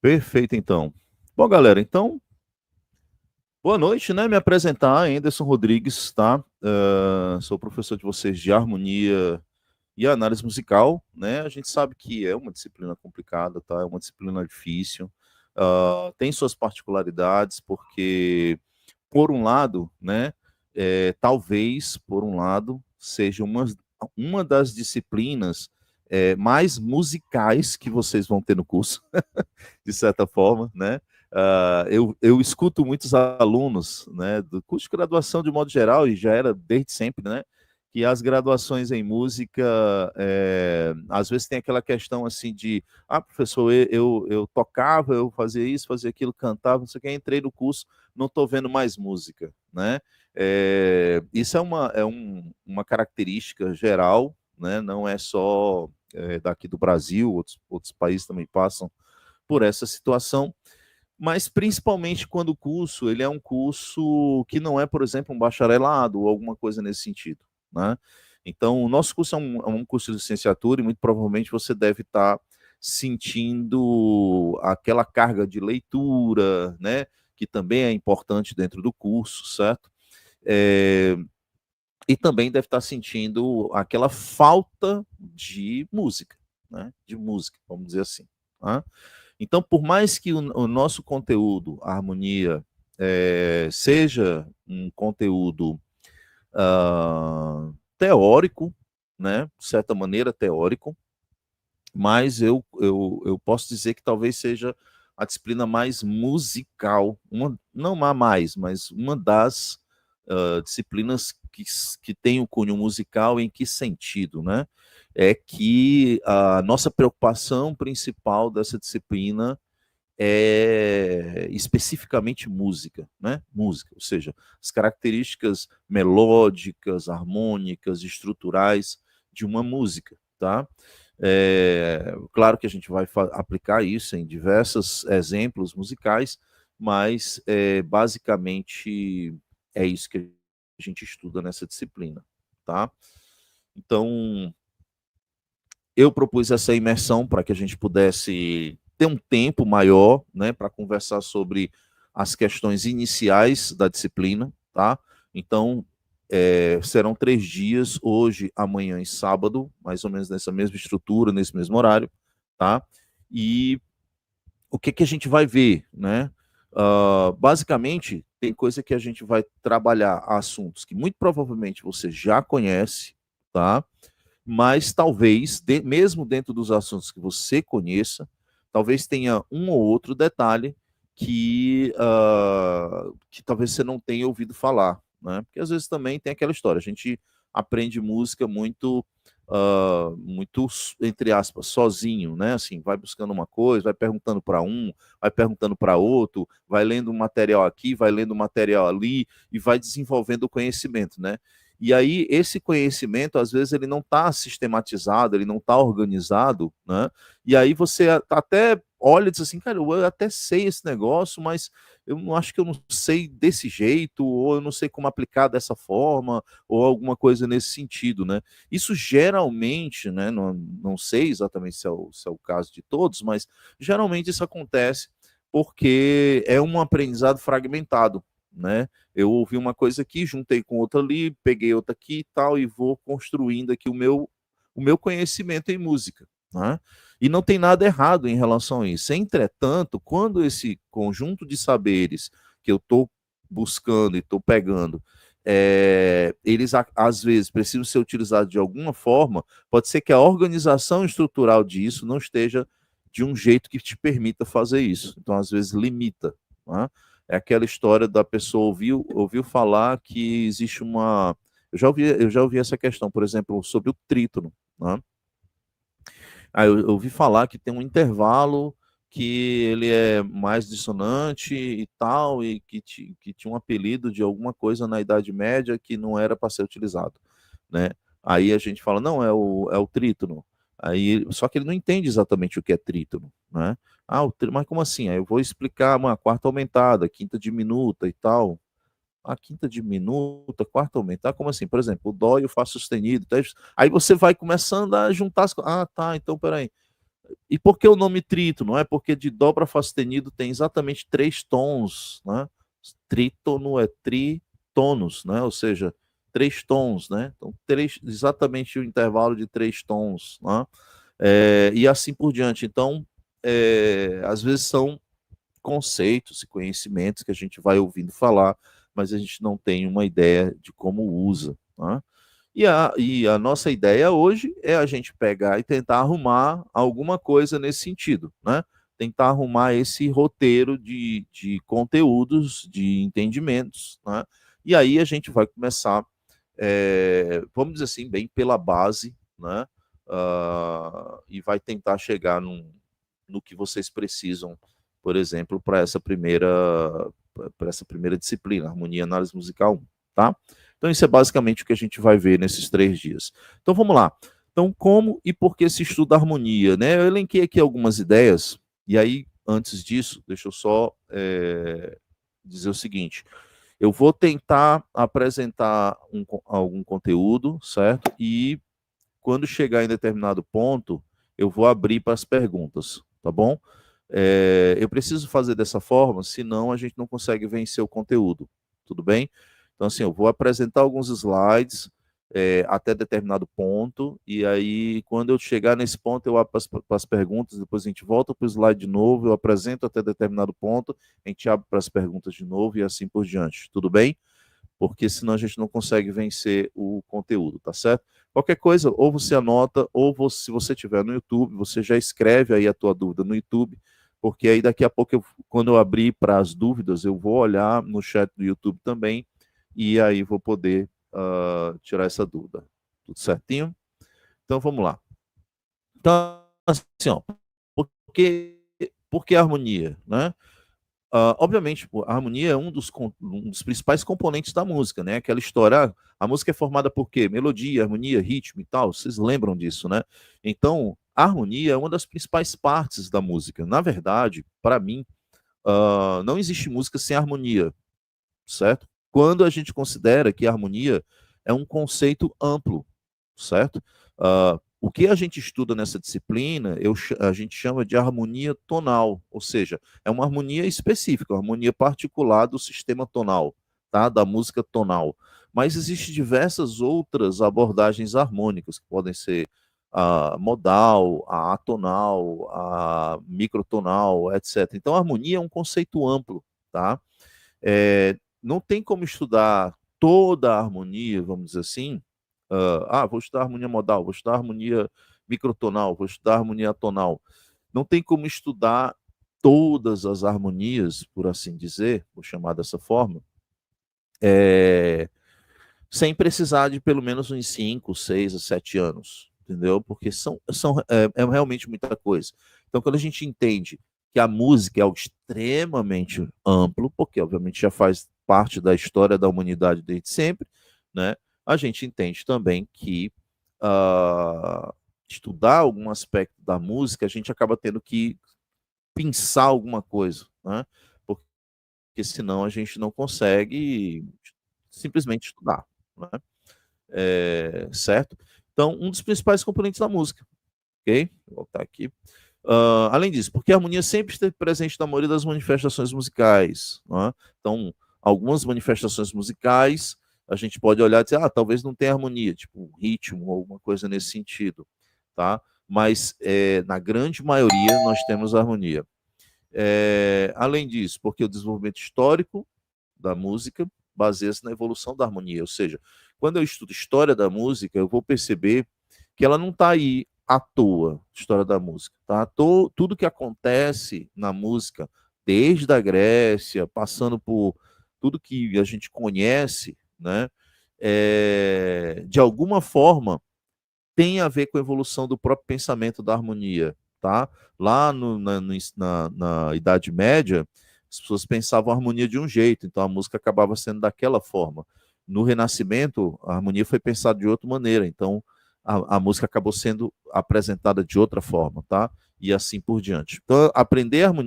Perfeito, então. Bom, galera, então, boa noite, né? Me apresentar, Anderson Rodrigues, tá? Sou professor de vocês de harmonia e análise musical, né? A gente sabe que é uma disciplina complicada, tá? É uma disciplina difícil, tem suas particularidades, porque, por um lado, né? Talvez, por um lado, seja uma das disciplinas mais musicais que vocês vão ter no curso, de certa forma, né? Eu escuto muitos alunos, né, do curso de graduação de modo geral, e já era desde sempre, né, que as graduações em música, às vezes tem aquela questão assim de, professor, eu tocava, eu fazia isso, fazia aquilo, cantava, não sei o que, entrei no curso, não estou vendo mais música, né? Isso uma característica geral, né? Não é só daqui do Brasil, outros países também passam por essa situação, mas principalmente quando o curso ele é um curso que não é, por exemplo, um bacharelado ou alguma coisa nesse sentido, né? Então, o nosso curso é um curso de licenciatura e muito provavelmente você deve estar sentindo aquela carga de leitura, né? Que também é importante dentro do curso, certo? É, e também deve estar sentindo aquela falta de música, né? De música, vamos dizer assim. Tá? Então, por mais que o nosso conteúdo, a harmonia, seja um conteúdo teórico, né, de certa maneira teórico, mas eu posso dizer que talvez seja a disciplina mais musical, não a mais, mas uma das disciplinas que tem o cunho musical. Em que sentido, né? É que a nossa preocupação principal dessa disciplina é especificamente música, né? Música, ou seja, as características melódicas, harmônicas, estruturais de uma música, tá? Claro que a gente vai aplicar isso em diversos exemplos musicais, mas basicamente é isso que a gente estuda nessa disciplina, tá? Então, eu propus essa imersão para que a gente pudesse ter um tempo maior, né, para conversar sobre as questões iniciais da disciplina, tá? Então, serão 3 dias, hoje, amanhã e sábado, mais ou menos nessa mesma estrutura, nesse mesmo horário, tá? E o que que a gente vai ver, né? Basicamente, tem coisa que a gente vai trabalhar assuntos que muito provavelmente você já conhece, tá? Mas talvez, mesmo dentro dos assuntos que você conheça, talvez tenha um ou outro detalhe que talvez você não tenha ouvido falar, né? Porque às vezes também tem aquela história, a gente aprende música muito, entre aspas, sozinho, né? Assim, vai buscando uma coisa, vai perguntando para um, vai perguntando para outro, vai lendo um material aqui, vai lendo um material ali e vai desenvolvendo o conhecimento, né? E aí, esse conhecimento, às vezes, ele não está sistematizado, ele não está organizado, né? E aí você até olha e diz assim, cara, eu até sei esse negócio, mas eu não acho que eu não sei desse jeito, ou eu não sei como aplicar dessa forma, ou alguma coisa nesse sentido, né? Isso geralmente, né? Não sei exatamente se é o caso de todos, mas geralmente isso acontece porque é um aprendizado fragmentado, né? Eu ouvi uma coisa aqui, juntei com outra ali, peguei outra aqui e tal, e vou construindo aqui o meu conhecimento em música, né? E não tem nada errado em relação a isso. Entretanto, quando esse conjunto de saberes que eu estou buscando e estou pegando, eles às vezes precisam ser utilizados de alguma forma, pode ser que a organização estrutural disso não esteja de um jeito que te permita fazer isso. Então, às vezes, limita. Né? É aquela história da pessoa ouviu falar que existe uma. Eu já ouvi essa questão, por exemplo, sobre o trítono. Né? Eu ouvi falar que tem um intervalo que ele é mais dissonante e tal, e que tinha um apelido de alguma coisa na Idade Média que não era para ser utilizado, né? Aí a gente fala, não, é o trítono. Aí, só que ele não entende exatamente o que é trítono, né? Mas como assim? Aí eu vou explicar uma quarta aumentada, quinta diminuta e tal. A quinta diminuta, quarta aumentar, como assim? Por exemplo, o dó e o fá sustenido. Tá? Aí você vai começando a juntar as coisas. Tá, então peraí. E por que o nome trítono? É porque de dó para fá sustenido tem exatamente 3 tons, né? Trítono é tritonos, né? Ou seja, 3 tons, né? Então, exatamente o intervalo de 3 tons, né? E assim por diante. Então, às vezes são conceitos e conhecimentos que a gente vai ouvindo falar, mas a gente não tem uma ideia de como usa, né? E a nossa ideia hoje é a gente pegar e tentar arrumar alguma coisa nesse sentido, né? Tentar arrumar esse roteiro de conteúdos, de entendimentos, né? E aí a gente vai começar, vamos dizer assim, bem pela base, né? E vai tentar chegar no que vocês precisam, por exemplo, para essa primeira disciplina, Harmonia e Análise Musical 1, tá? Então, isso é basicamente o que a gente vai ver nesses 3 dias. Então, vamos lá. Então, como e por que se estuda harmonia? Né? Eu elenquei aqui algumas ideias, e aí, antes disso, deixa eu só dizer o seguinte. Eu vou tentar apresentar algum conteúdo, certo? E quando chegar em determinado ponto, eu vou abrir para as perguntas, tá bom? Eu preciso fazer dessa forma, senão a gente não consegue vencer o conteúdo, tudo bem? Então, assim, eu vou apresentar alguns slides até determinado ponto, e aí, quando eu chegar nesse ponto, eu abro para as perguntas, depois a gente volta para o slide de novo, eu apresento até determinado ponto, a gente abre para as perguntas de novo e assim por diante, tudo bem? Porque senão a gente não consegue vencer o conteúdo, tá certo? Qualquer coisa, ou você anota, ou você, se você estiver no YouTube, você já escreve aí a tua dúvida no YouTube, porque aí daqui a pouco, quando eu abrir para as dúvidas, eu vou olhar no chat do YouTube também, e aí vou poder tirar essa dúvida. Tudo certinho? Então vamos lá. Então, assim, ó, por que harmonia, né? Obviamente, a harmonia é um dos principais componentes da música, né? Aquela história, a música é formada por quê? Melodia, harmonia, ritmo e tal, vocês lembram disso, né? Então, a harmonia é uma das principais partes da música. Na verdade, para mim, não existe música sem harmonia, certo? Quando a gente considera que a harmonia é um conceito amplo, certo? O que a gente estuda nessa disciplina, a gente chama de harmonia tonal, ou seja, é uma harmonia específica, uma harmonia particular do sistema tonal, tá? Da música tonal. Mas existem diversas outras abordagens harmônicas, que podem ser a modal, a atonal, a microtonal, etc. Então, a harmonia é um conceito amplo, tá? Não tem como estudar toda a harmonia, vamos dizer assim. Vou estudar harmonia modal, vou estudar harmonia microtonal, vou estudar harmonia atonal. Não tem como estudar todas as harmonias, por assim dizer, vou chamar dessa forma, sem precisar de pelo menos uns 5, 6 a 7 anos, entendeu? Porque é realmente muita coisa. Então, quando a gente entende que a música é algo extremamente amplo, porque obviamente já faz parte da história da humanidade desde sempre, né? A gente entende também que estudar algum aspecto da música, a gente acaba tendo que pensar alguma coisa, né? Porque senão a gente não consegue simplesmente estudar, né? Certo? Então, um dos principais componentes da música, ok? Vou voltar aqui. Além disso, porque a harmonia sempre esteve presente na maioria das manifestações musicais. Né? Então, algumas manifestações musicais, a gente pode olhar e dizer, talvez não tenha harmonia, tipo ritmo ou alguma coisa nesse sentido, tá? Mas na grande maioria nós temos harmonia. Além disso, porque o desenvolvimento histórico da música baseia-se na evolução da harmonia, ou seja, quando eu estudo história da música, eu vou perceber que ela não está aí à toa, história da música, tá? Tudo que acontece na música, desde a Grécia, passando por tudo que a gente conhece, né? De alguma forma tem a ver com a evolução do próprio pensamento da harmonia, tá? Lá na Idade Média, as pessoas pensavam a harmonia de um jeito, então a música acabava sendo daquela forma. No Renascimento, a harmonia foi pensada de outra maneira, então a música acabou sendo apresentada de outra forma, tá? E assim por diante. Então,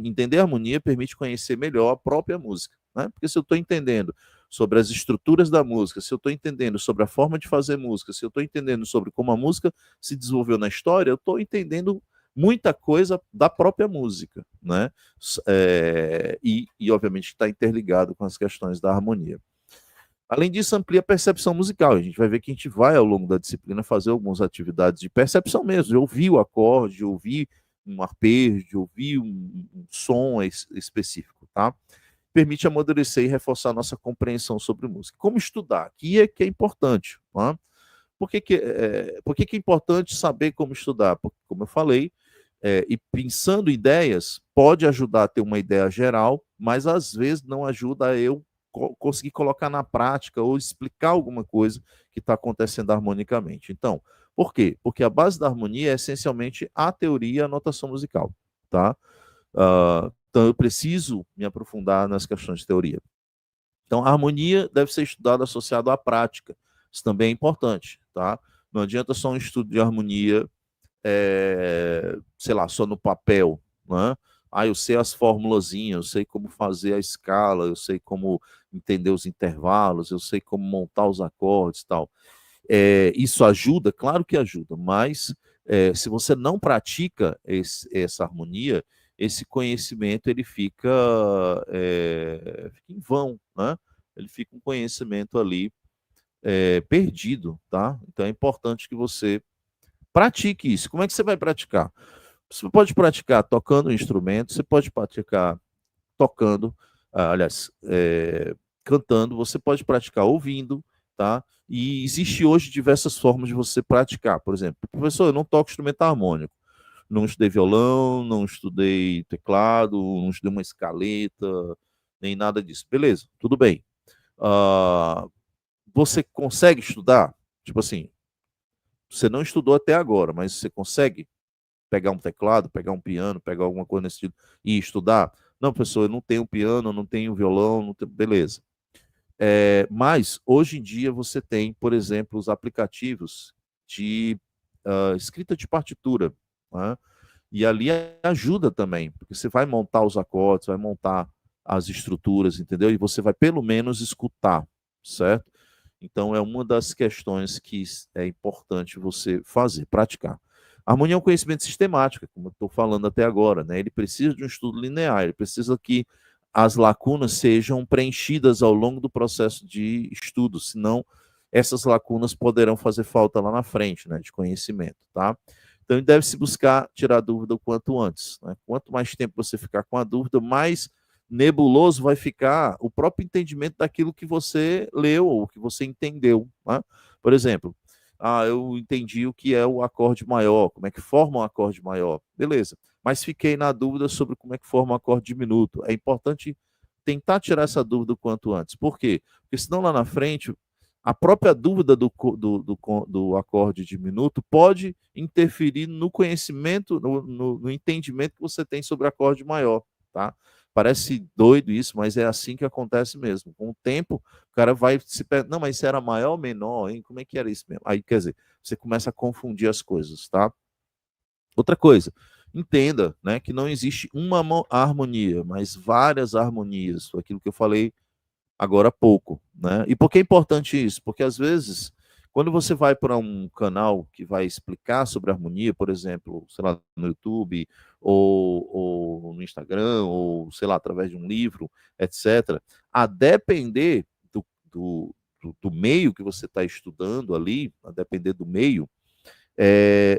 entender a harmonia permite conhecer melhor a própria música, né? Porque se eu estou entendendo sobre as estruturas da música, se eu estou entendendo sobre a forma de fazer música, se eu estou entendendo sobre como a música se desenvolveu na história, eu estou entendendo muita coisa da própria música, né? E obviamente está interligado com as questões da harmonia. Além disso, amplia a percepção musical. A gente vai ver que a gente vai, ao longo da disciplina, fazer algumas atividades de percepção mesmo, de ouvir o acorde, de ouvir um arpejo, de ouvir um som específico, tá? Permite amadurecer e reforçar a nossa compreensão sobre música. Como estudar? Aqui é que é importante, tá? Por que é importante saber como estudar? Porque, como eu falei, e pensando em ideias, pode ajudar a ter uma ideia geral, mas às vezes não ajuda a eu conseguir colocar na prática ou explicar alguma coisa que está acontecendo harmonicamente. Então, por quê? Porque a base da harmonia é essencialmente a teoria e a notação musical, tá? Então, eu preciso me aprofundar nas questões de teoria. Então, a harmonia deve ser estudada associada à prática. Isso também é importante, tá? Não adianta só um estudo de harmonia, sei lá, só no papel, né? Eu sei as formulazinhas, eu sei como fazer a escala, eu sei como entender os intervalos, eu sei como montar os acordes e tal. Isso ajuda? Claro que ajuda, mas se você não pratica essa harmonia, esse conhecimento ele fica em vão, né? Ele fica um conhecimento ali perdido, tá? Então é importante que você pratique isso. Como é que você vai praticar? Você pode praticar tocando um instrumento, você pode praticar tocando, aliás, cantando, você pode praticar ouvindo, tá? E existe hoje diversas formas de você praticar. Por exemplo, professor, eu não toco instrumento harmônico. Não estudei violão, não estudei teclado, não estudei uma escaleta, nem nada disso. Beleza, tudo bem. Você consegue estudar? Tipo assim, você não estudou até agora, mas você consegue pegar um teclado, pegar um piano, pegar alguma coisa nesse sentido e estudar? Não, professor, eu não tenho piano, não tenho violão, não tenho... beleza. Mas, hoje em dia, você tem, por exemplo, os aplicativos de escrita de partitura, né? E ali ajuda também, porque você vai montar os acordes, vai montar as estruturas, entendeu? E você vai pelo menos escutar, certo? Então é uma das questões que é importante você fazer, praticar. A harmonia é um conhecimento sistemático, como eu estou falando até agora, né? Ele precisa de um estudo linear, ele precisa que as lacunas sejam preenchidas ao longo do processo de estudo, senão essas lacunas poderão fazer falta lá na frente, né, de conhecimento, tá? Então, deve-se buscar tirar a dúvida o quanto antes, né? Quanto mais tempo você ficar com a dúvida, mais nebuloso vai ficar o próprio entendimento daquilo que você leu ou que você entendeu, né? Por exemplo, eu entendi o que é o acorde maior, como é que forma um acorde maior, beleza, mas fiquei na dúvida sobre como é que forma um acorde diminuto. É importante tentar tirar essa dúvida o quanto antes. Por quê? Porque senão lá na frente a própria dúvida do acorde diminuto pode interferir no conhecimento, no entendimento que você tem sobre acorde maior, tá? Parece doido isso, mas é assim que acontece mesmo. Com o tempo, o cara vai se perguntar, não, mas isso era maior ou menor, hein? Como é que era isso mesmo? Aí, quer dizer, você começa a confundir as coisas, tá? Outra coisa, entenda, né, que não existe uma harmonia, mas várias harmonias, aquilo que eu falei agora há pouco, né? E por que é importante isso? Porque às vezes, quando você vai para um canal que vai explicar sobre harmonia, por exemplo, sei lá, no YouTube, ou no Instagram, ou sei lá, através de um livro, etc., a depender do meio que você está estudando ali, a depender do meio,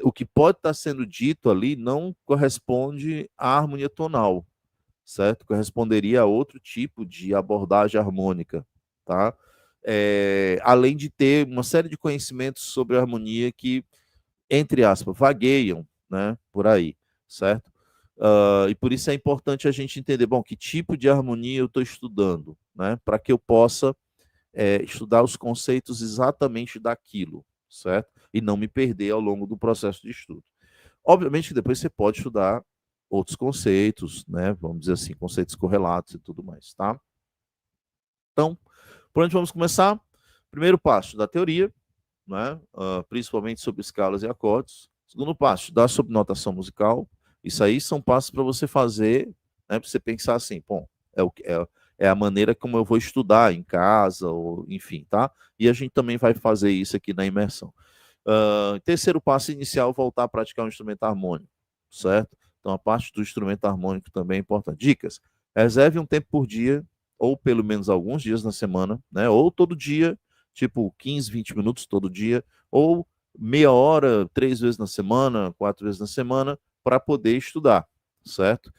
o que pode estar sendo dito ali não corresponde à harmonia tonal, certo? Corresponderia a outro tipo de abordagem harmônica, tá? Além de ter uma série de conhecimentos sobre harmonia que, entre aspas, vagueiam, né, por aí, certo? E por isso é importante a gente entender, bom, que tipo de harmonia eu estou estudando, né, para que eu possa estudar os conceitos exatamente daquilo, certo? E não me perder ao longo do processo de estudo. Obviamente que depois você pode estudar outros conceitos, né? Vamos dizer assim, conceitos correlatos e tudo mais, tá? Então, por onde vamos começar? Primeiro passo, da teoria, né? Principalmente sobre escalas e acordes. Segundo passo, da sobre notação musical. Isso aí são passos para você fazer, né? Para você pensar assim, bom, é a maneira como eu vou estudar em casa, ou enfim, tá? E a gente também vai fazer isso aqui na imersão. Terceiro passo inicial, voltar a praticar um instrumento harmônico. certo? Então, a parte do instrumento harmônico também é importante. Dicas: reserve um tempo por dia, ou pelo menos alguns dias na semana, né? Ou todo dia, tipo 15, 20 minutos todo dia, ou meia hora, 3 vezes na semana, 4 vezes na semana, para poder estudar, certo?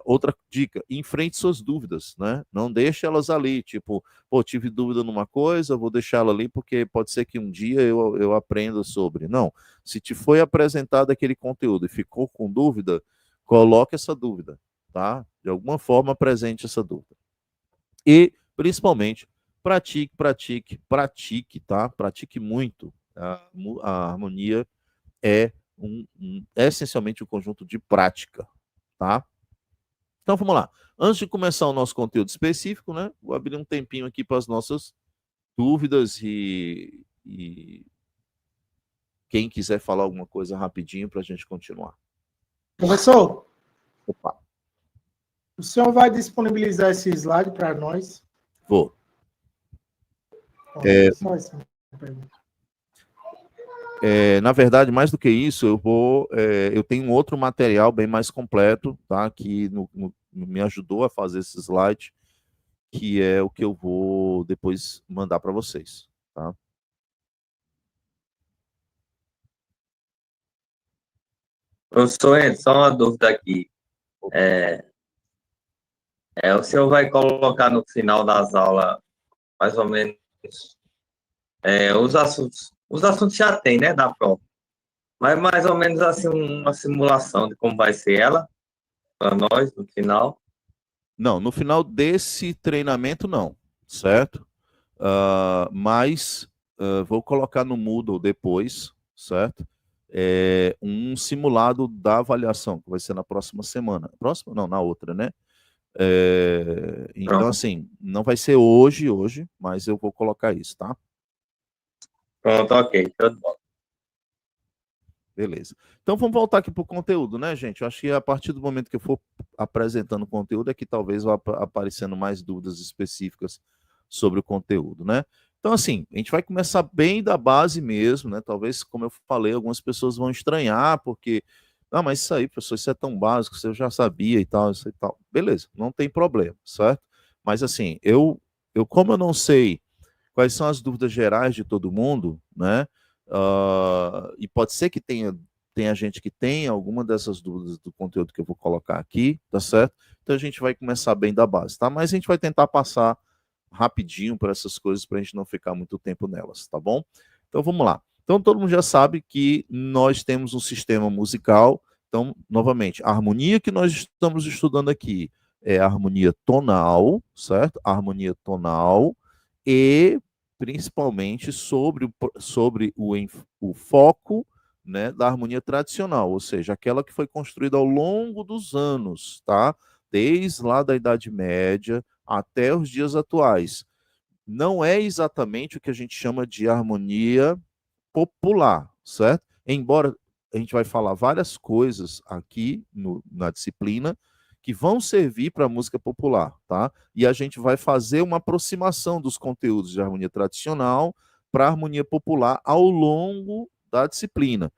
Outra dica: enfrente suas dúvidas, né? Não deixe elas ali, tipo, pô, tive dúvida numa coisa, vou deixar ela ali porque pode ser que um dia eu aprenda sobre. Não, se te foi apresentado aquele conteúdo e ficou com dúvida, coloque essa dúvida, tá? De alguma forma apresente essa dúvida. E, principalmente, pratique, tá? Pratique muito. A harmonia é essencialmente um conjunto de prática, tá? Então vamos lá. Antes de começar o nosso conteúdo específico, né? Vou abrir um tempinho aqui para as nossas dúvidas e quem quiser falar alguma coisa rapidinho para a gente continuar. Professor, Opa. o senhor vai disponibilizar esse slide para nós? Vou. Só essa pergunta. Na verdade, mais do que isso, eu tenho um outro material bem mais completo, tá? Que me ajudou a fazer esse slide, que é o que eu vou depois mandar para vocês, tá? Professor, só uma dúvida aqui. O senhor vai colocar no final das aulas, mais ou menos, os assuntos já tem, né, da prova. Mas mais ou menos assim, uma simulação de como vai ser ela, para nós, no final. Não, no final desse treinamento, não, certo? Mas vou colocar no Moodle depois, certo? Um simulado da avaliação, que vai ser na próxima semana. Próxima? Não, na outra, né? Então, assim, não vai ser hoje, mas eu vou colocar isso, tá? Pronto, ok. Beleza. Então vamos voltar aqui para o conteúdo, né, gente? Eu acho que a partir do momento que eu for apresentando o conteúdo é que talvez vá aparecendo mais dúvidas específicas sobre o conteúdo, né? Então, assim, a gente vai começar bem da base mesmo, né? Talvez, como eu falei, algumas pessoas vão estranhar, porque, mas isso aí, professor, isso é tão básico, você já sabia e tal, isso e tal. Beleza, não tem problema, certo? Mas, assim, como eu não sei quais são as dúvidas gerais de todo mundo, né? E pode ser que tenha gente que tenha alguma dessas dúvidas do conteúdo que eu vou colocar aqui, tá certo? Então a gente vai começar bem da base, tá? Mas a gente vai tentar passar rapidinho por essas coisas para a gente não ficar muito tempo nelas, tá bom? Então vamos lá. Então todo mundo já sabe que nós temos um sistema musical. Então, novamente, a harmonia que nós estamos estudando aqui é a harmonia tonal, certo? A harmonia tonal e principalmente sobre o foco, né, da harmonia tradicional, ou seja, aquela que foi construída ao longo dos anos, tá? Desde lá da Idade Média até os dias atuais. Não é exatamente o que a gente chama de harmonia popular, certo? Embora a gente vai falar várias coisas aqui na disciplina que vão servir para a música popular, tá? E a gente vai fazer uma aproximação dos conteúdos de harmonia tradicional para a harmonia popular ao longo da disciplina.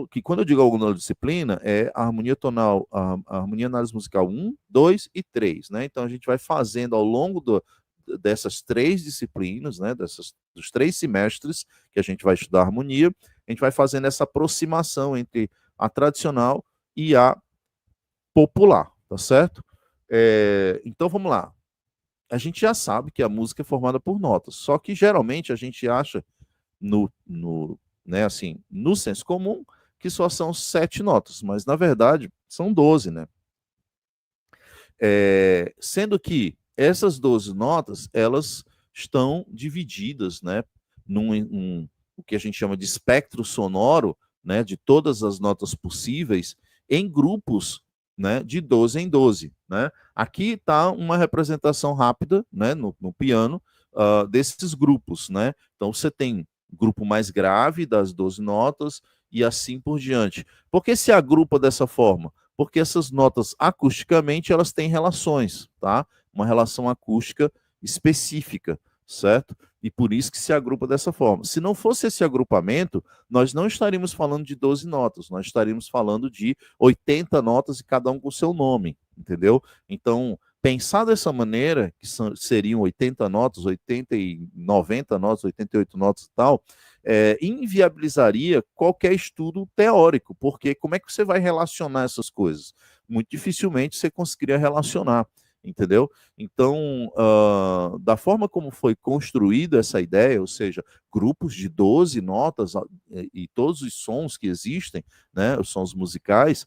Que quando eu digo ao longo da disciplina, é a harmonia tonal, a harmonia análise musical 1, 2 e 3, né? Então a gente vai fazendo ao longo dessas 3 disciplinas, né, dos 3 semestres que a gente vai estudar harmonia, a gente vai fazendo essa aproximação entre a tradicional e a popular, tá certo? Então vamos lá. A gente já sabe que a música é formada por notas, só que geralmente a gente acha né, assim, no senso comum que só são 7 notas, mas na verdade são 12, né? Sendo que essas 12 notas, elas estão divididas, né, o que a gente chama de espectro sonoro, né, de todas as notas possíveis, em grupos, né, de 12 em 12, né? Aqui está uma representação rápida, né, no piano, desses grupos, né? Então você tem grupo mais grave das 12 notas e assim por diante. Por que se agrupa dessa forma? Porque essas notas acusticamente elas têm relações, tá? Uma relação acústica específica, certo? E por isso que se agrupa dessa forma. Se não fosse esse agrupamento, nós não estaríamos falando de 12 notas, nós estaríamos falando de 80 notas e cada um com o seu nome, entendeu? Então, pensar dessa maneira, que seriam 80 notas, 80 e 90 notas, 88 notas e tal, inviabilizaria qualquer estudo teórico, porque como é que você vai relacionar essas coisas? Muito dificilmente você conseguiria relacionar, entendeu? Então, da forma como foi construída essa ideia, ou seja, grupos de 12 notas e todos os sons que existem, né, os sons musicais,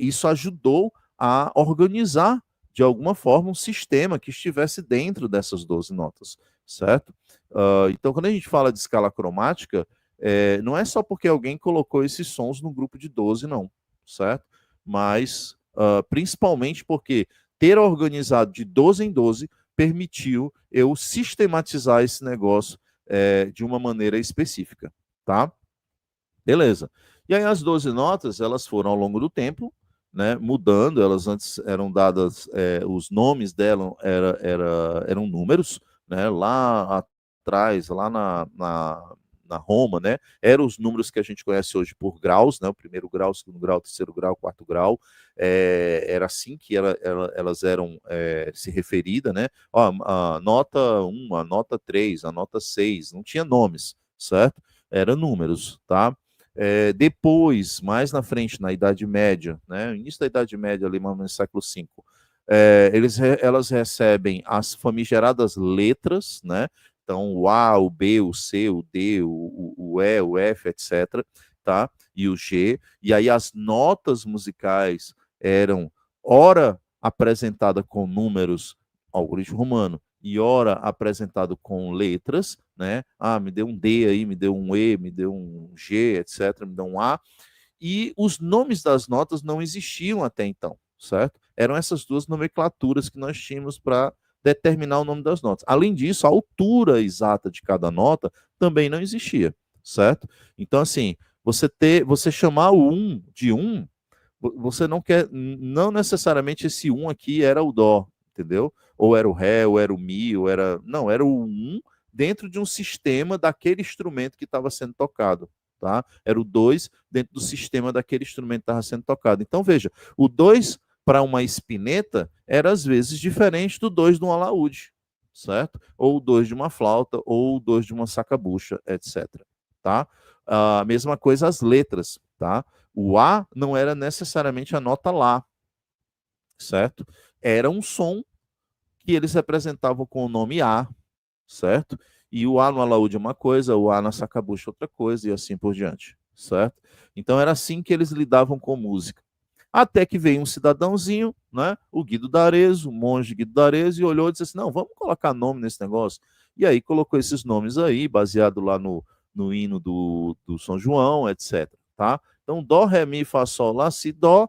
isso ajudou a organizar, de alguma forma, um sistema que estivesse dentro dessas 12 notas, certo? Então, quando a gente fala de escala cromática, não é só porque alguém colocou esses sons no grupo de 12, não, certo? Mas, principalmente porque ter organizado de 12 em 12 permitiu eu sistematizar esse negócio de uma maneira específica, tá? Beleza. E aí as 12 notas, elas foram ao longo do tempo, né, mudando, elas antes eram dadas, os nomes delas eram números, né, lá atrás, lá na Roma, né, eram os números que a gente conhece hoje por graus, né, o primeiro grau, o segundo grau, o terceiro grau, o quarto grau, era assim que elas eram se referidas, né, ó, a nota 1, a nota 3, a nota 6, não tinha nomes, certo? Eram números, tá? Depois, mais na frente, na Idade Média, né, início da Idade Média, ali no século V, elas recebem as famigeradas letras, né? Então, o A, o B, o C, o D, o E, o F, etc., tá? E o G. E aí as notas musicais eram, ora apresentada com números, algoritmo romano, e ora apresentado com letras, né? Ah, me deu um D aí, me deu um E, me deu um G, etc., me deu um A. E os nomes das notas não existiam até então, certo? Eram essas duas nomenclaturas que nós tínhamos para determinar o nome das notas. Além disso, a altura exata de cada nota também não existia, certo? Então, assim, você chamar o 1 de 1, você não necessariamente esse 1 aqui era o dó, entendeu? Ou era o ré, ou era o mi, ou era, não, era o 1 dentro de um sistema daquele instrumento que estava sendo tocado, tá? Era o 2 dentro do sistema daquele instrumento que estava sendo tocado. Então, veja, o 2 para uma espineta era às vezes diferente do 2 de um alaúde, certo? Ou o 2 de uma flauta, ou o 2 de uma sacabucha, etc. Tá? A mesma coisa as letras, tá? O A não era necessariamente a nota Lá, certo? Era um som que eles representavam com o nome A, certo? E o A no alaúde é uma coisa, o A na sacabucha outra coisa, e assim por diante, certo? Então era assim que eles lidavam com música. Até que veio um cidadãozinho, né, o Guido d'Arezzo, o monge Guido d'Arezzo, e olhou e disse assim, não, vamos colocar nome nesse negócio. E aí colocou esses nomes aí, baseado lá no hino do São João, etc. Tá? Então, Dó, Ré, Mi, Fá, Sol, Lá, Si, Dó,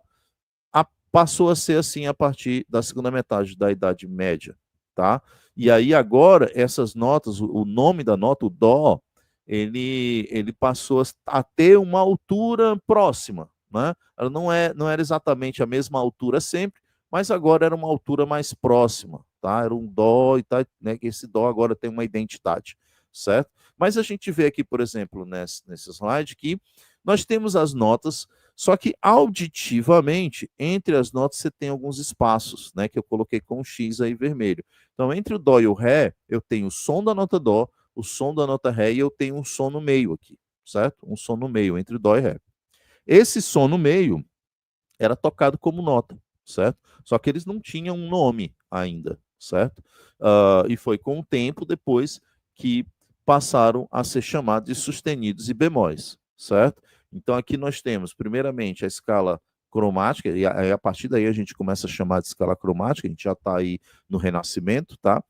passou a ser assim a partir da segunda metade da Idade Média. Tá? E aí agora, essas notas, o nome da nota, o Dó, ele passou a ter uma altura próxima, né? Ela não era exatamente a mesma altura sempre, mas agora era uma altura mais próxima, tá? Era um dó e tá, né? Que esse dó agora tem uma identidade, certo? Mas a gente vê aqui, por exemplo, nesse slide que nós temos as notas, só que auditivamente, entre as notas você tem alguns espaços, né? Que eu coloquei com um X aí vermelho. Então, entre o dó e o ré, eu tenho o som da nota dó, o som da nota ré e eu tenho um som no meio aqui, certo? Um som no meio entre dó e ré. Esse som no meio era tocado como nota, certo? Só que eles não tinham um nome ainda, certo? E foi com o tempo depois que passaram a ser chamados de sustenidos e bemóis, certo? Então aqui nós temos, primeiramente, a escala cromática, e a partir daí a gente começa a chamar de escala cromática, a gente já está aí no Renascimento, tá?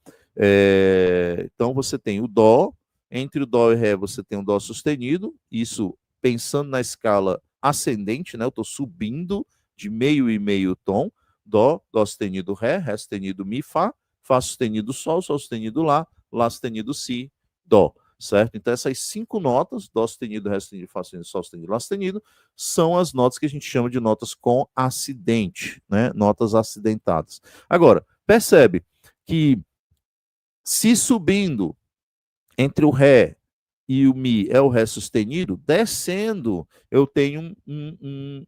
Então você tem o Dó, entre o Dó e o Ré você tem o Dó sustenido, isso pensando na escala ascendente, né? Eu estou subindo de meio e meio tom, Dó, Dó sustenido Ré, Ré sustenido Mi, Fá, Fá sustenido Sol, Sol sustenido Lá, Lá sustenido Si, Dó, certo? Então essas 5 notas, Dó sustenido, Ré sustenido, Fá sustenido, Sol sustenido, Lá sustenido, são as notas que a gente chama de notas com acidente, né? Notas acidentadas. Agora, percebe que se subindo entre o Ré e o Mi é o Ré sustenido, descendo eu tenho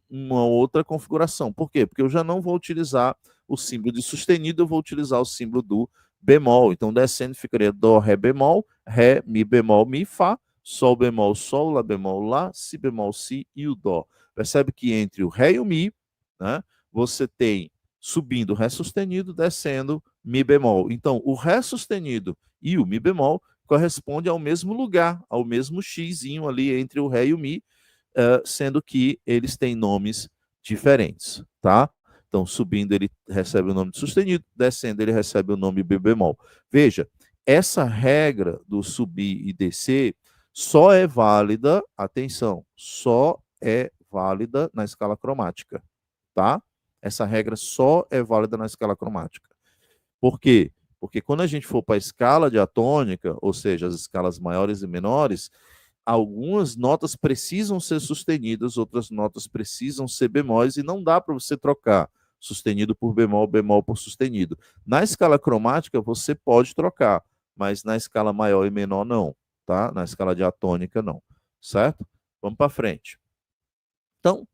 uma outra configuração. Por quê? Porque eu já não vou utilizar o símbolo de sustenido, eu vou utilizar o símbolo do bemol. Então, descendo ficaria Dó, Ré bemol, Ré, Mi bemol, Mi, Fá, Sol bemol, Sol, Lá bemol, Lá, Si bemol, Si e o Dó. Percebe que entre o Ré e o Mi, né, você tem subindo Ré sustenido, descendo Mi bemol. Então, o Ré sustenido e o Mi bemol corresponde ao mesmo lugar, ao mesmo xizinho ali entre o Ré e o Mi, sendo que eles têm nomes diferentes, tá? Então, subindo ele recebe o nome de sustenido, descendo ele recebe o nome de bemol. Veja, essa regra do subir e descer só é válida, atenção, só é válida na escala cromática, tá? Essa regra só é válida na escala cromática. Por quê? Porque quando a gente for para a escala diatônica, ou seja, as escalas maiores e menores, algumas notas precisam ser sustenidas, outras notas precisam ser bemóis, e não dá para você trocar sustenido por bemol, bemol por sustenido. Na escala cromática, você pode trocar, mas na escala maior e menor, não, tá? Na escala diatônica, não, certo? Vamos para frente. Então,